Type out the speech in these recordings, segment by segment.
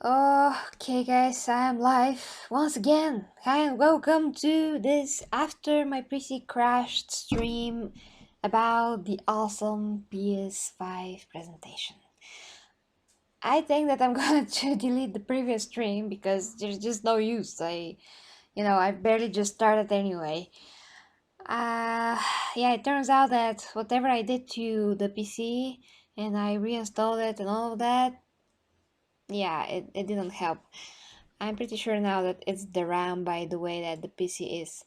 Okay guys, I am live once again. Hi and welcome to this after my PC crashed stream about the awesome PS5 presentation. I think that I'm going to delete the previous stream because there's just no use. I barely just started anyway. Uh, yeah, it turns out that whatever I did to the PC and I reinstalled it and all of that, yeah, it didn't help. I'm pretty sure now that it's the RAM by the way that the PC is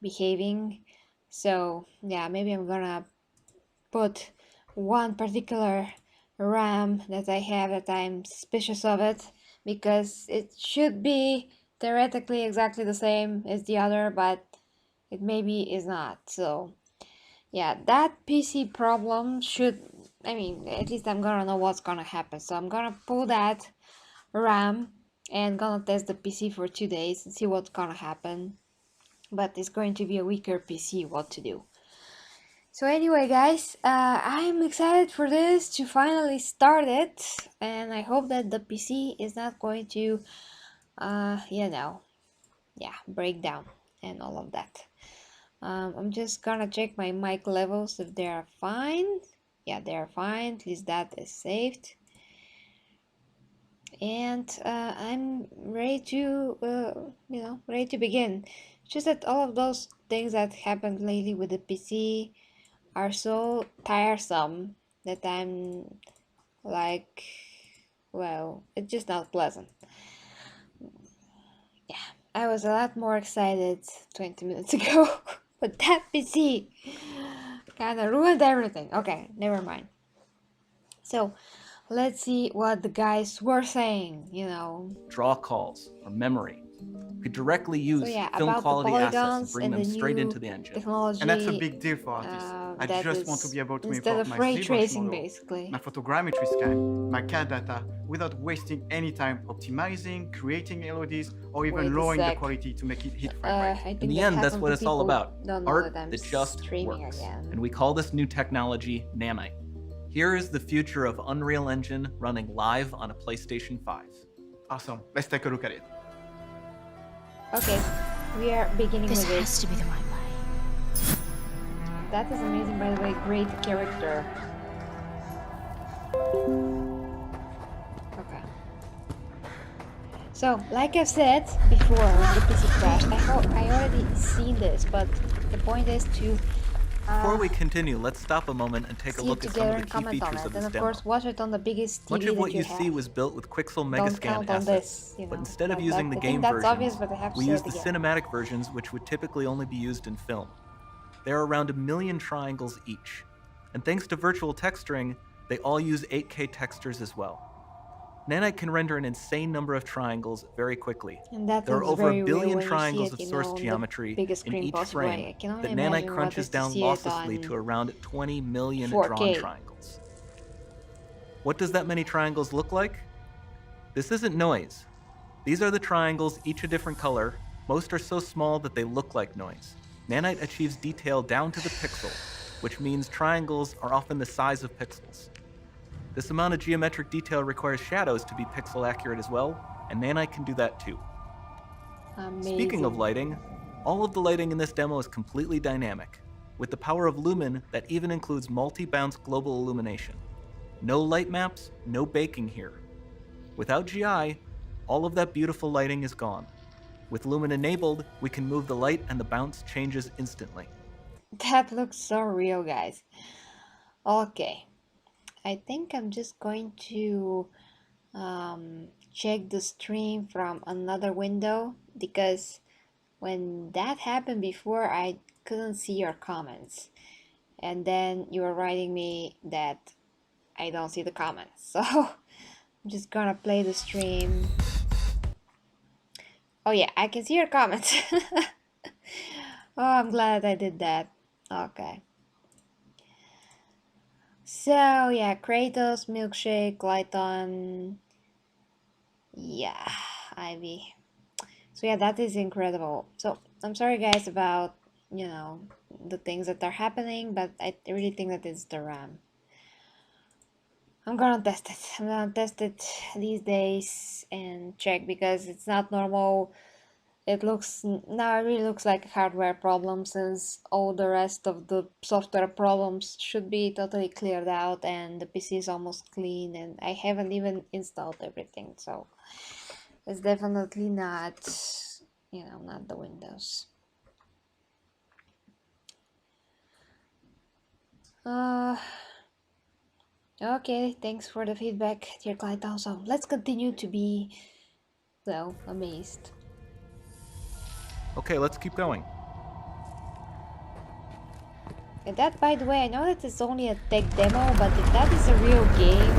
behaving. So yeah, maybe I'm gonna put one particular RAM that I have that I'm suspicious of it because it should be theoretically exactly the same as the other, but it maybe is not. So yeah, that PC problem should, I mean, at least I'm gonna know what's gonna happen. So I'm gonna pull that RAM and gonna test the PC for 2 days and see what's gonna happen. But it's going to be a weaker PC, what to do. So anyway guys, I'm excited for this to finally start it, and I hope that the PC is not going to, break down and all of that. I'm just gonna check my mic levels if they are fine. Yeah, they are fine, at least that is saved. And I'm ready to, ready to begin. It's just that all of those things that happened lately with the PC are so tiresome that I'm like, well, it's just not pleasant. Yeah, I was a lot more excited 20 minutes ago, but that PC kind of ruined everything. Okay, never mind. So, let's see what the guys were saying. Draw calls or memory. We could directly use film About the quality assets and polygons bring and them the straight new into the engine. technology. And that's a big deal for artists. I That just want to is be able to instead import of my ray ZBrush tracing, model, basically. my photogrammetry scan, my CAD data, without wasting any time optimizing, creating LODs, or even lowering the quality to make it hit frame rate. In the end, that's what it's all about. Art that just streaming works. again. And we call this new technology nanite. Here is the future of Unreal Engine running live on a PlayStation 5. Awesome. Let's take a look at it. Okay, we are beginning This with has it. to be the right way. That is amazing, by the way. Great character. Okay. So, like I've said before, when the PC crashed, I already seen this, but the point is to Before we continue, let's stop a moment and take a look at some of the key features of this and of demo. course watch it on the biggest TV Much of what that you have. see was built with Quixel Don't Megascan count on assets, this, but instead of Like using that. the I think game that's versions, obvious, but I have to we say used it the again. cinematic versions, which would typically only be used in film. There are around 1 million triangles each, and thanks to virtual texturing, they all use 8K textures as well. Nanite can render an insane number of triangles very quickly. And that There are looks over 1 very real billion when you see triangles it, of source on the geometry biggest in screen each possible. frame I can only that imagine Nanite what crunches is to down see it losslessly on to around 20 million 4K. drawn triangles. What does that many triangles look like? This isn't noise. These are the triangles, each a different color. Most are so small that they look like noise. Nanite achieves detail down to the pixel, which means triangles are often the size of pixels. This amount of geometric detail requires shadows to be pixel accurate as well, and Nanite can do that too. Amazing. Speaking of lighting, all of the lighting in this demo is completely dynamic, with the power of Lumen that even includes multi-bounce global illumination. No light maps, no baking here. Without GI, all of that beautiful lighting is gone. With Lumen enabled, we can move the light and the bounce changes instantly. That looks so real, guys. Okay, I think I'm just going to check the stream from another window, because when that happened before, I couldn't see your comments, and then you were writing me that I don't see the comments. So I'm just gonna play the stream. Oh yeah, I can see your comments. Oh, I'm glad I did that. Okay. So yeah, Kratos, Milkshake, Lighton. Yeah, Ivy. So yeah, that is incredible. So I'm sorry guys about, the things that are happening, but I really think that it's the RAM. I'm gonna test it. I'm gonna test it these days and check, because it's not normal. It looks now it really looks like a hardware problem, since all the rest of the software problems should be totally cleared out, and the PC is almost clean, and I haven't even installed everything, so it's definitely not, not the Windows. Okay, thanks for the feedback, dear Clyde. Also, let's continue to be, well, amazed. Okay, let's keep going. And that, by the way, I know that it's only a tech demo, but if that is a real game,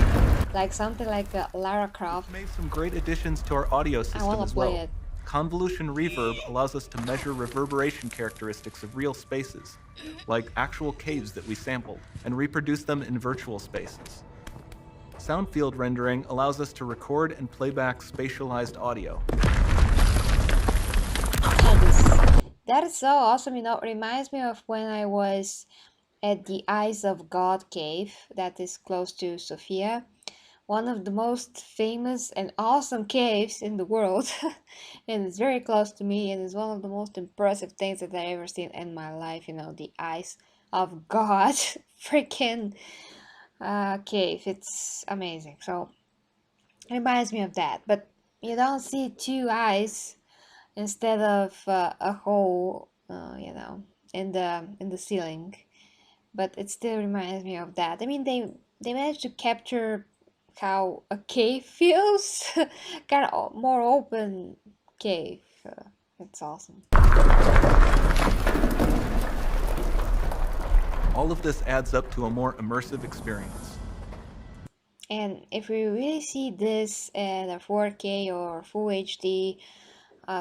like something like Lara Croft, We've made some great additions to our audio I system want to as play well. it. Convolution reverb allows us to measure reverberation characteristics of real spaces, like actual caves that we sampled, and reproduce them in virtual spaces. Sound field rendering allows us to record and playback spatialized audio. That is so awesome. It reminds me of when I was at the Eyes of God cave that is close to Sofia, one of the most famous and awesome caves in the world. And it's very close to me, and it's one of the most impressive things that I ever seen in my life. The Eyes of God freaking cave. It's amazing. So it reminds me of that. But you don't see two eyes instead of a hole, in the ceiling. But it still reminds me of that. I mean, they managed to capture how a cave feels, kind of more open cave. It's awesome. All of this adds up to a more immersive experience. And if we really see this at a 4K or Full HD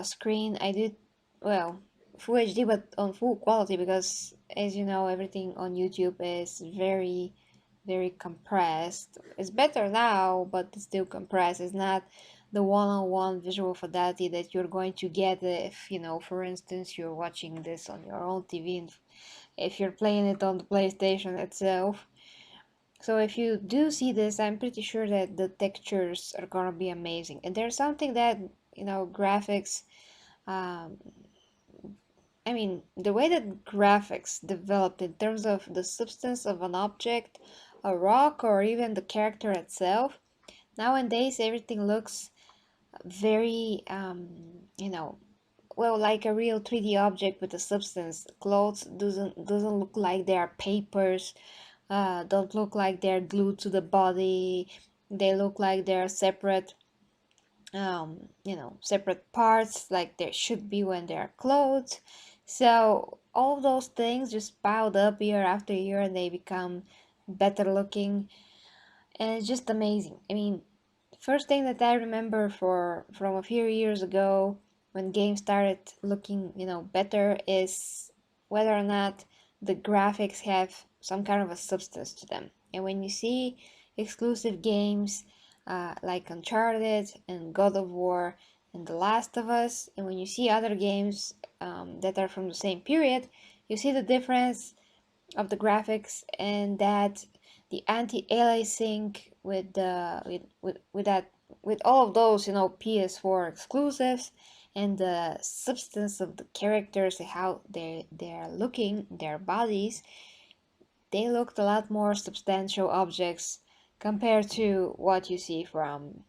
screen, I did, well, Full HD but on full quality, because as you know, everything on YouTube is very, very compressed. It's better now, but it's still compressed. It's not the one-on-one visual fidelity that you're going to get if, for instance, you're watching this on your own TV, and if you're playing it on the PlayStation itself. So if you do see this, I'm pretty sure that the textures are gonna be amazing. And there's something that, graphics, um, I mean, the way that graphics developed in terms of the substance of an object, a rock, or even the character itself, nowadays everything looks very, well, like a real 3D object with a substance. Clothes doesn't look like they are papers, don't look like they're glued to the body. They look like they're separate, separate parts, like there should be when they're clothes. So all those things just piled up year after year, and they become better looking, and it's just amazing. I mean, first thing that I remember from a few years ago, when games started looking, better, is whether or not the graphics have some kind of a substance to them. And when you see exclusive games like Uncharted and God of War and The Last of Us, and when you see other games that are from the same period, you see the difference of the graphics, and that the anti-aliasing with the with that, with all of those, PS4 exclusives, and the substance of the characters, how they're looking, their bodies, they looked a lot more substantial objects compared to what you see from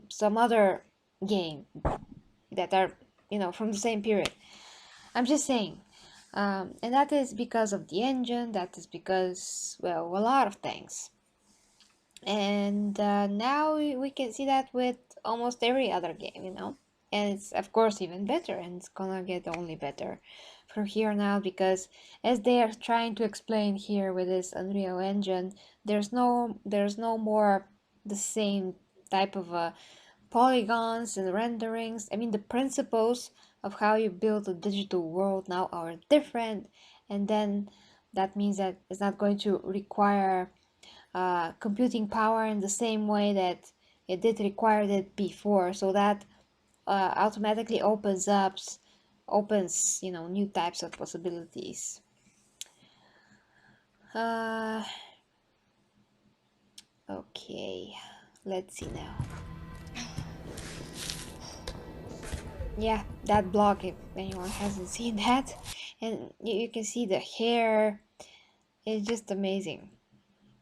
some other game that are, from the same period. I'm just saying. And that is because of the engine, that is because, well, a lot of things. And now we can see that with almost every other game, And it's, of course, even better, and it's gonna get only better from here on out, because as they are trying to explain here with this Unreal Engine, there's no more the same type of polygons and renderings. I mean, the principles of how you build a digital world now are different, and then that means that it's not going to require computing power in the same way that it did require it before. So that automatically opens new types of possibilities. Okay, let's see now. Yeah, that block, if anyone hasn't seen that, and you can see the hair. It's just amazing.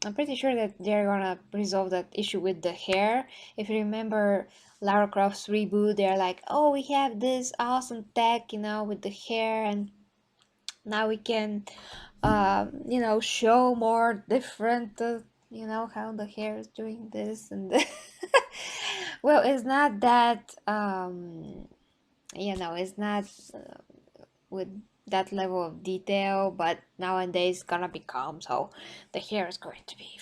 I'm pretty sure that they're gonna resolve that issue with the hair. If you remember Lara Croft's reboot, they're like, oh, we have this awesome tech, with the hair, and now we can, show more different, how the hair is doing this and well, it's not that, it's not with that level of detail, but nowadays it's gonna become, so the hair is going to be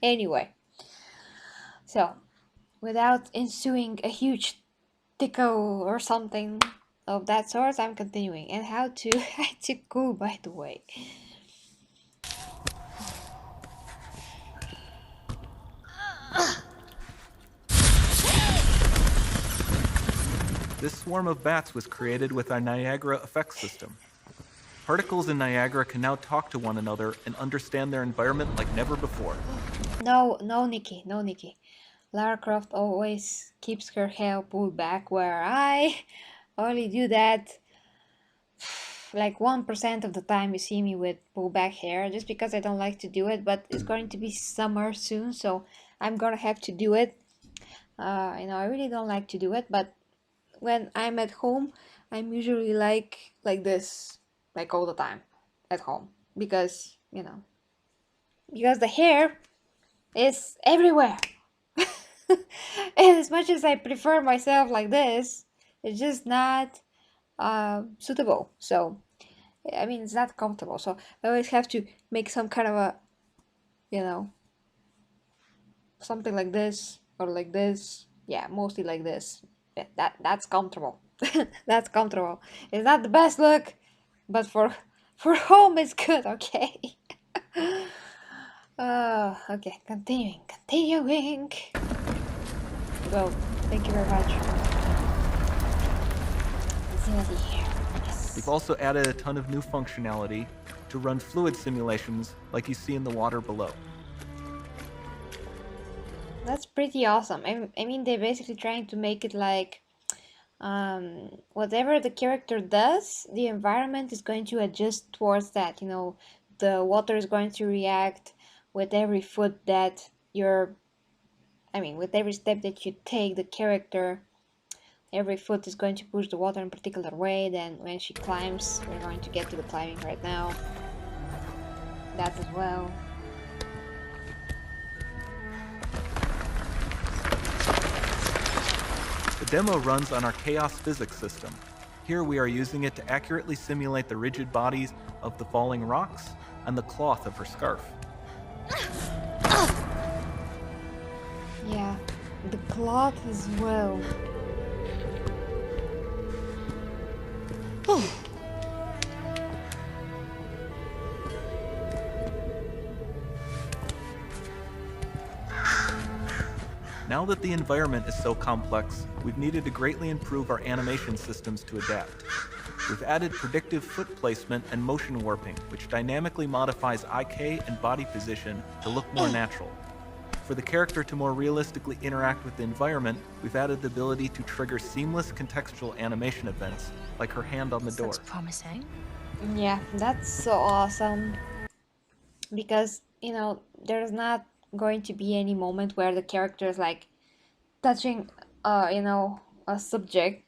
anyway. So without ensuing a huge tickle or something of that sort, I'm continuing. And how to cool, by the way. This swarm of bats was created with our Niagara effects system. Particles in Niagara can now talk to one another and understand their environment like never before. No, Nikki. Lara Croft always keeps her hair pulled back, where I only do that like 1% of the time. You see me with pulled back hair, just because I don't like to do it, but it's going to be summer soon, so I'm gonna have to do it. I really don't like to do it, but when I'm at home, I'm usually like this, like all the time at home, because because the hair is everywhere. And as much as I prefer myself like this, it's just not suitable. So I mean, it's not comfortable, so I always have to make some kind of a something like this or like this. Yeah, mostly like this. That's comfortable. That's comfortable. It's not the best look, but for home it's good. Okay. Okay, continuing. Well, thank you very much. Let's see here. Yes. We've also added a ton of new functionality to run fluid simulations like you see in the water below. That's pretty awesome. I mean, they're basically trying to make it like whatever the character does, the environment is going to adjust towards that. The water is going to react with every foot that with every step that you take, the character, every foot is going to push the water in a particular way. Then when she climbs, we're going to get to the climbing right now. That as well. The demo runs on our chaos physics system. Here we are using it to accurately simulate the rigid bodies of the falling rocks and the cloth of her scarf. Yeah, the cloth as well. Now that the environment is so complex, we've needed to greatly improve our animation systems to adapt. We've added predictive foot placement and motion warping, which dynamically modifies IK and body position to look more natural. For the character to more realistically interact with the environment, we've added the ability to trigger seamless contextual animation events, like her hand on the door. Looks promising. Yeah, that's so awesome. Because, there's not going to be any moment where the character is like touching, a subject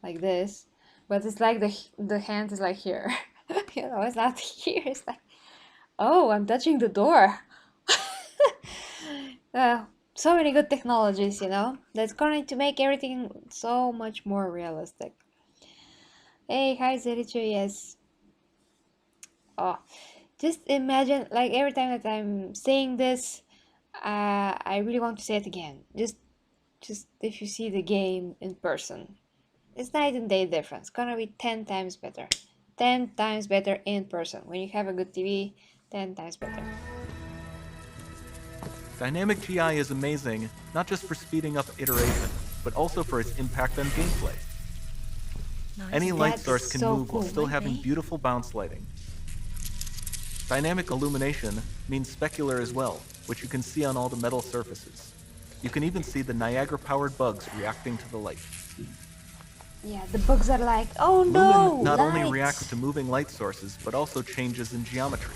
like this, but it's like the hand is like here. It's not here. It's like, oh, I'm touching the door. So many good technologies, that's going to make everything so much more realistic. Hey, hi Zericho, yes. Oh, just imagine, like, every time that I'm saying this, I really want to say it again. Just if you see the game in person, it's night and day difference. It's gonna be 10 times better. 10 times better in person. When you have a good TV, 10 times better. Dynamic GI is amazing, not just for speeding up iteration, but also for its impact on gameplay. Nice. Any light That's source can so move while cool. still having Maybe. beautiful bounce lighting. Dynamic illumination means specular as well, which you can see on all the metal surfaces. You can even see the Niagara-powered bugs reacting to the light. Yeah, the bugs are like, oh no, Lumen not only lights. reacts to moving light sources, but also changes in geometry.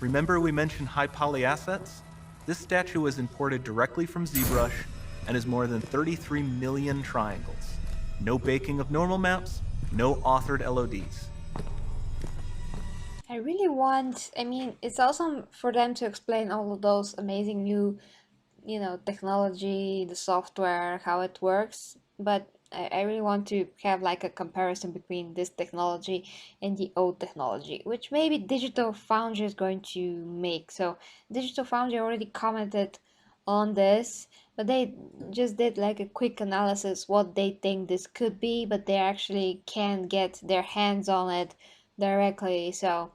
Remember we mentioned high poly assets? This statue was imported directly from ZBrush and is more than 33 million triangles. No baking of normal maps, no authored LODs. I really want, I mean, it's awesome for them to explain all of those amazing new, technology, the software, how it works, but I really want to have like a comparison between this technology and the old technology, which maybe Digital Foundry is going to make. So Digital Foundry already commented on this, but they just did like a quick analysis what they think this could be, but they actually can't get their hands on it directly. So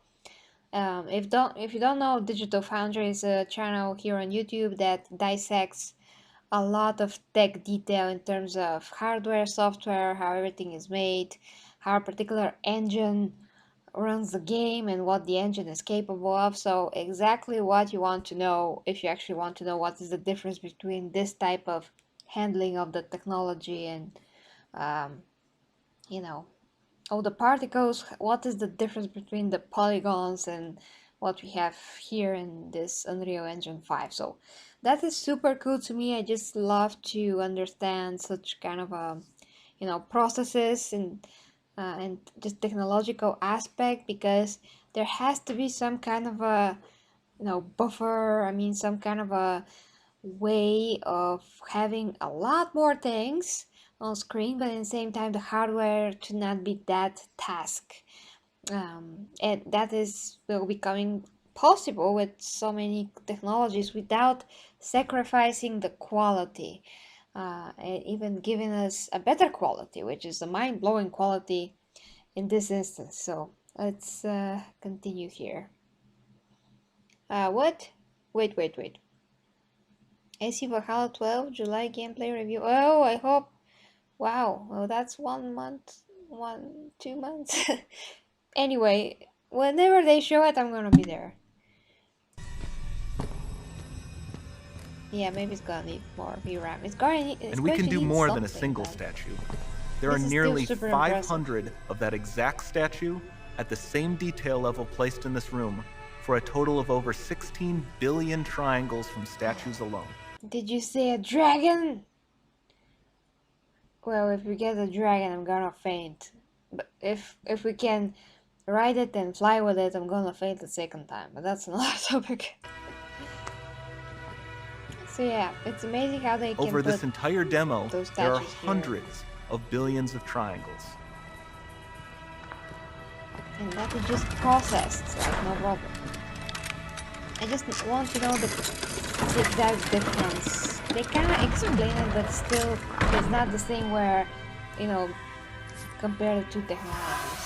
if you don't know, Digital Foundry is a channel here on YouTube that dissects a lot of tech detail in terms of hardware, software, how everything is made, how a particular engine runs the game and what the engine is capable of. So exactly what you want to know if you actually want to know what is the difference between this type of handling of the technology and um, all the particles, what is the difference between the polygons and what we have here in this Unreal Engine 5. So that is super cool to me. I just love to understand such kind of processes and just technological aspect, because there has to be some kind of a buffer, I mean some kind of a way of having a lot more things on screen, but at the same time the hardware to not be that task, and that is will becoming possible with so many technologies without sacrificing the quality, and even giving us a better quality, which is a mind-blowing quality in this instance. So let's continue here. What? Wait. AC Valhalla 12 July gameplay review. Oh, I hope. Wow, well that's 1 month, 2 months. Anyway, whenever they show it, I'm gonna be there. Yeah, maybe it's gonna need more VRAM. And we can do more than a single statue. There are nearly 500 of that exact statue at the same detail level placed in this room, for a total of over 16 billion triangles from statues alone. Did you say a dragon? Well, if we get a dragon, I'm gonna faint. But if we can ride it and fly with it, I'm gonna faint the second time. But that's another topic. So yeah, it's amazing how they can Over this put entire demo, those there are statues here. hundreds of billions of triangles. And that is just processed, like no problem. I just want to know the exact difference. They kind of explain it, but still, it's not the same where, compare the two technologies.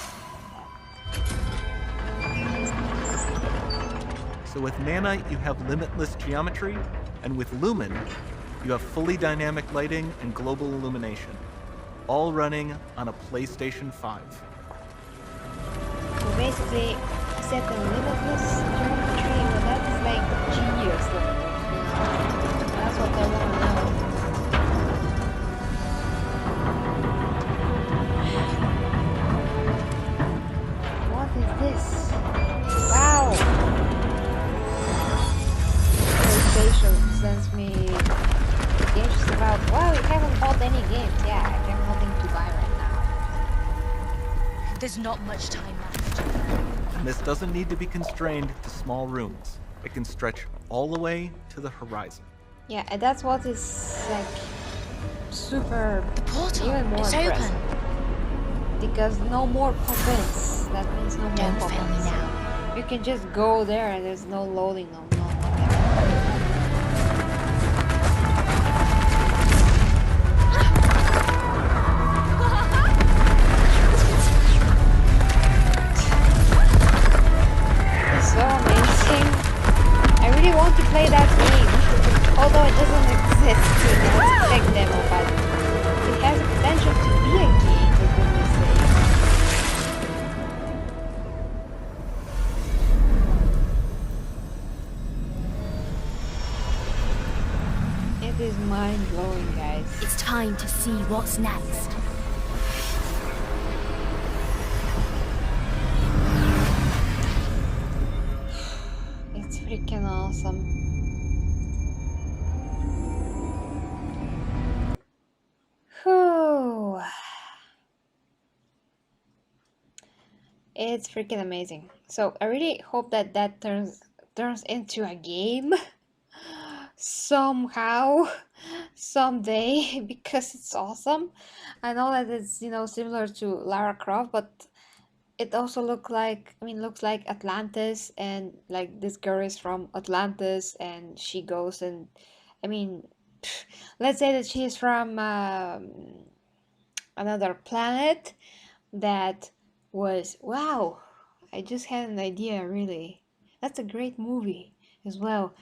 So with Nanite, you have limitless geometry, and with Lumen, you have fully dynamic lighting and global illumination, all running on a PlayStation 5. So basically, set a limitless geometry, well, that is like genius level. That's what I want to know. What is this? Wow! PlayStation sends me games about, wow, you haven't bought any games. Yeah, I have nothing to buy right now. There's not much time left. And this doesn't need to be constrained to small rooms. It can stretch all the way to the horizon. Yeah, and that's what is like super, The portal even more is impressive. open. Because no more pop-ins. That means no more Don't fail me pop-ins. now. You can just go there and there's no loading, no nothing. It's so amazing. I really want to play that game, although it doesn't exist. It's a tech demo, but has the potential to be a game, for goodness sake. It is mind-blowing, guys. It's time to see what's next. It's freaking awesome. Whew. It's freaking amazing. So I really hope that that turns into a game somehow, someday, because it's awesome. I know that it's, you know, similar to Lara Croft, but it also looks like Atlantis, and like this girl is from Atlantis, and she goes and, I mean, let's say that she is from another planet that was, wow, I just had an idea, really. That's a great movie as well.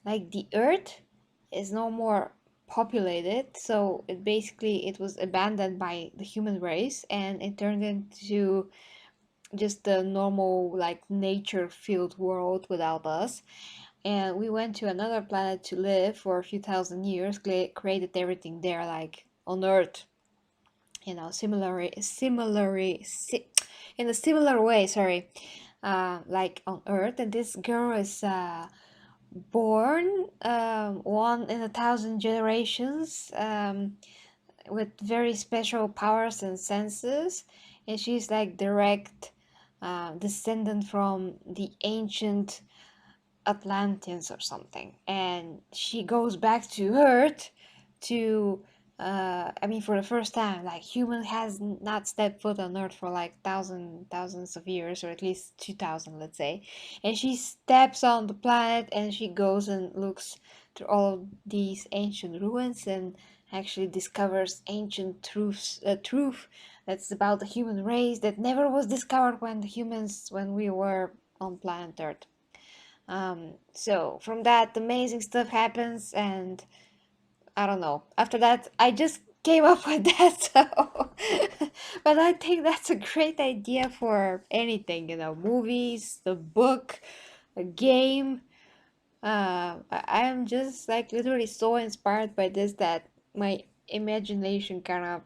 Like the Earth is no more populated, so it was abandoned by the human race, and it turned into just the normal, like, nature filled world without us. And we went to another planet to live for a few thousand years, created everything there, like on Earth, you know, in a similar way, sorry, like on Earth. And this girl is born one in 1,000 generations, with very special powers and senses, and she's like direct descendant from the ancient Atlanteans or something, and she goes back to Earth to for the first time. Like, human has not stepped foot on Earth for like thousands of years, or at least 2,000, let's say. And she steps on the planet, and she goes and looks through all of these ancient ruins, and actually discovers ancient truth that's about the human race that never was discovered when we were on planet Earth. So from that, amazing stuff happens, and I don't know. After that, I just came up with that. So, but I think that's a great idea for anything, you know, movies, the book, a game. I am just like literally so inspired by this that my imagination kind of,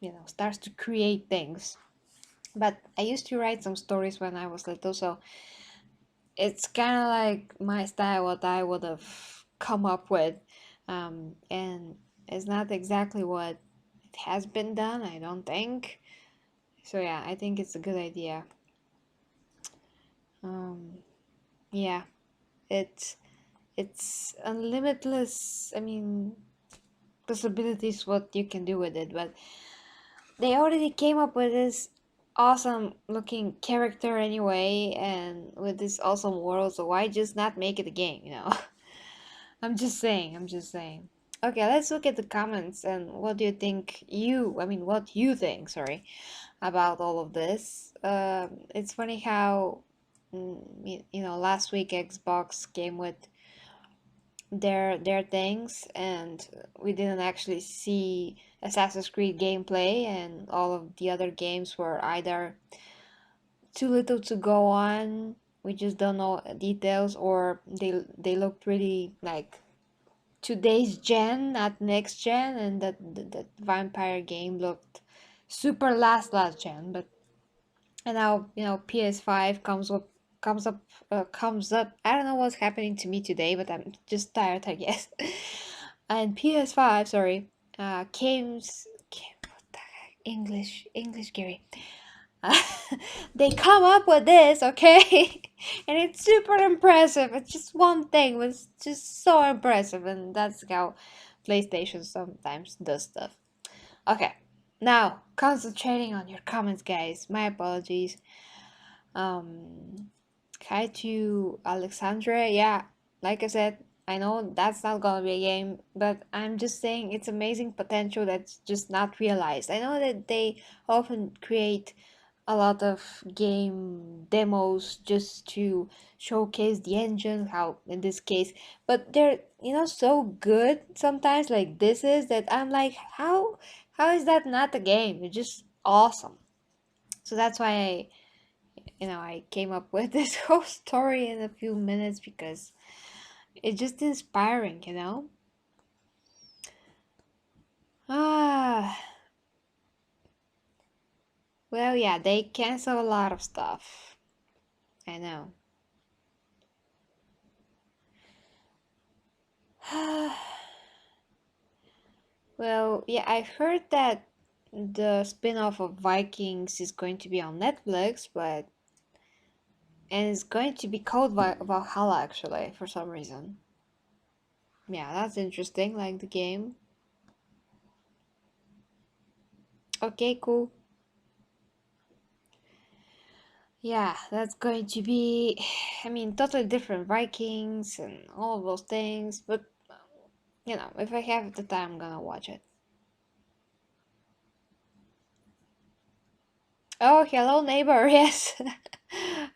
you know, starts to create things. But I used to write some stories when I was little, so it's kind of like my style, what I would have come up with, and it's not exactly what it has been done, I don't think. So yeah, I think it's a good idea. Yeah, it's unlimitless. I mean, possibilities what you can do with it, but they already came up with this awesome looking character anyway, and with this awesome world, so why just not make it a game, you know? I'm just saying, I'm just saying. Okay, let's look at the comments, and what do you think what you think, sorry, about all of this. It's funny how, you know, last week Xbox came with their things, and we didn't actually see Assassin's Creed gameplay, and all of the other games were either too little to go on, we just don't know details, or they looked really like today's gen, not next gen, and that vampire game looked super last gen. But and now, you know, PS5 comes up. I don't know what's happening to me today, but I'm just tired, I guess. And PS5, sorry, what the heck? English, Gary. They come up with this, okay? And it's super impressive. It's just one thing, but it's just so impressive, and that's how PlayStation sometimes does stuff. Okay, now concentrating on your comments, guys. My apologies. Hi to Alexandra. Yeah, like I said, I know that's not gonna be a game, but I'm just saying it's amazing potential that's just not realized. I know that they often create a lot of game demos just to showcase the engine, how in this case, but they're, so good sometimes, like this is, that I'm like, how is that not a game? It's just awesome. So that's why I came up with this whole story in a few minutes, because it's just inspiring. Ah, well, yeah, they cancel a lot of stuff. I know. Well, yeah, I heard that the spin-off of Vikings is going to be on Netflix, and it's going to be called Valhalla, actually, for some reason. Yeah, that's interesting, like the game. Okay, cool. Yeah, that's going to be, I mean, totally different Vikings and all of those things, but if I have the time, I'm gonna watch it. Oh, hello, neighbor. Yes.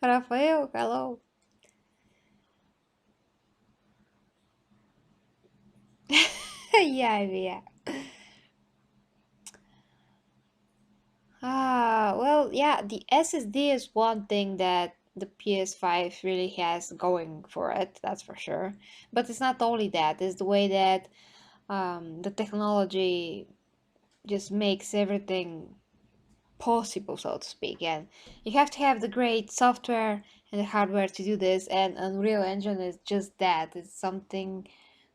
Rafael, hello. Yeah, yeah. Well, yeah, the SSD is one thing that the PS5 really has going for it, that's for sure. But it's not only that, it's the way that the technology just makes everything possible, so to speak. And you have to have the great software and the hardware to do this, and Unreal Engine is just that. It's something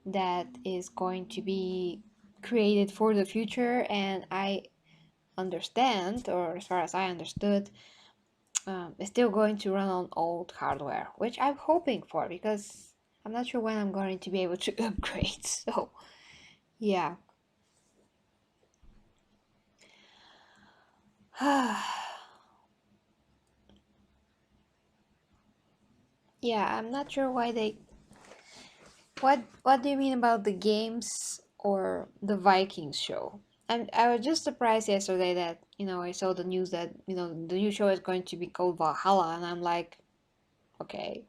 that is going to be created for the future, and I understand, or as far as I understood, it's still going to run on old hardware, which I'm hoping for, because I'm not sure when I'm going to be able to upgrade. So, yeah. Yeah, I'm not sure why they. What do you mean about the games or the Vikings show? I was just surprised yesterday that I saw the news that the new show is going to be called Valhalla, and I'm like, okay,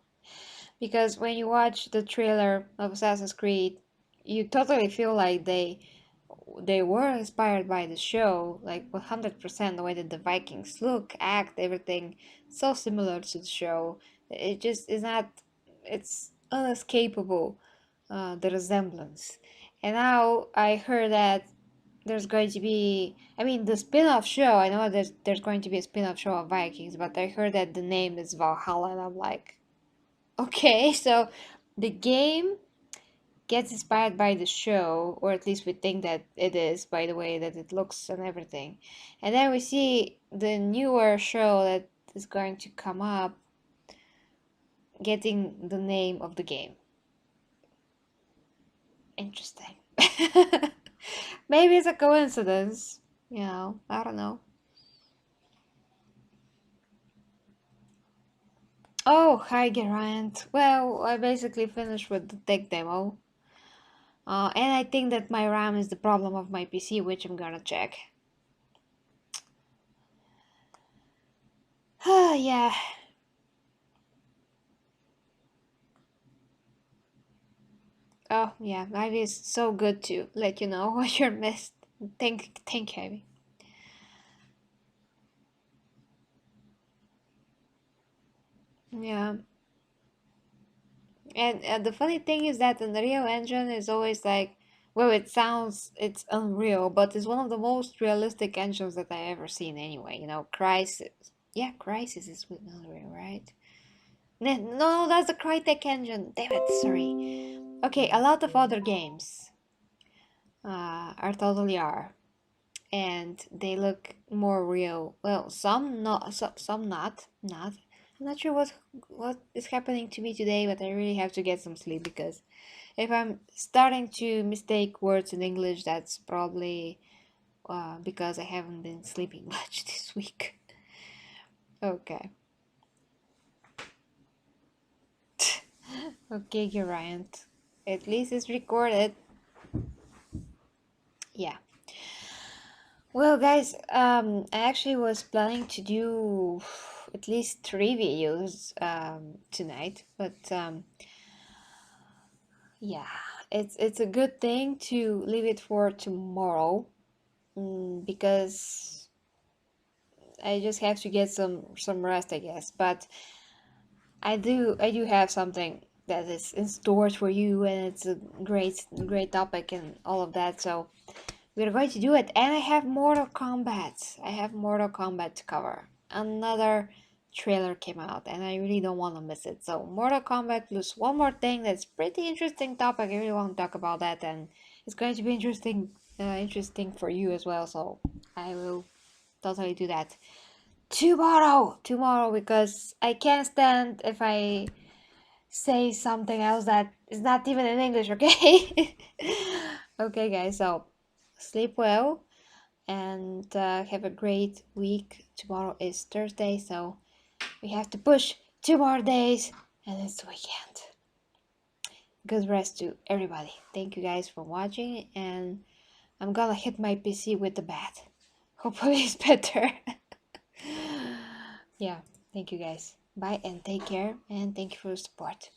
because when you watch the trailer of Assassin's Creed, you totally feel like they were inspired by the show, like 100%. The way that the Vikings look, act, everything, so similar to the show. It just is not. It's unescapable, the resemblance. And now I heard that there's going to be. I mean, the spin-off show. I know there's going to be a spin-off show of Vikings, but I heard that the name is Valhalla, and I'm like, okay, so the game gets inspired by the show, or at least we think that it is by the way that it looks and everything. And then we see the newer show that is going to come up getting the name of the game. Interesting. Maybe it's a coincidence. I don't know. Oh, hi Geraint. Well, I basically finished with the tech demo. And I think that my RAM is the problem of my PC, which I'm gonna check. Yeah. Oh, yeah. Ivy is so good to let you know what you're missed. Thank you, Ivy. Yeah. And the funny thing is that Unreal Engine is always like, well, it's Unreal, but it's one of the most realistic engines that I ever seen anyway. Crysis. Yeah, Crysis is with Unreal, right? No, that's the Crytek engine. Damn it, sorry. Okay, a lot of other games are totally are, and they look more real. Well, some not, some not. Not. I'm not sure what is happening to me today, but I really have to get some sleep, because if I'm starting to mistake words in English, that's probably because I haven't been sleeping much this week. Okay. Okay, Geraint. At least it's recorded. Yeah. Well, guys, I actually was planning to do at least 3 videos tonight, but yeah, it's a good thing to leave it for tomorrow, because I just have to get some rest, I guess. But I do have something that is in store for you, and it's a great topic and all of that. So we're going to do it. And I have Mortal Kombat. I have Mortal Kombat to cover. Another trailer came out, and I really don't want to miss it. So Mortal Kombat plus one more thing that's pretty interesting topic. I really want to talk about that, and it's going to be interesting for you as well. So I will totally do that tomorrow, because I can't stand if I say something else that is not even in English. Okay. Okay, guys, so sleep well, and have a great week. Tomorrow is Thursday, so we have to push 2 more days, and it's the weekend. Good rest to everybody. Thank you guys for watching, and I'm gonna hit my PC with the bat. Hopefully it's better. Yeah, thank you guys. Bye and take care, and thank you for the support.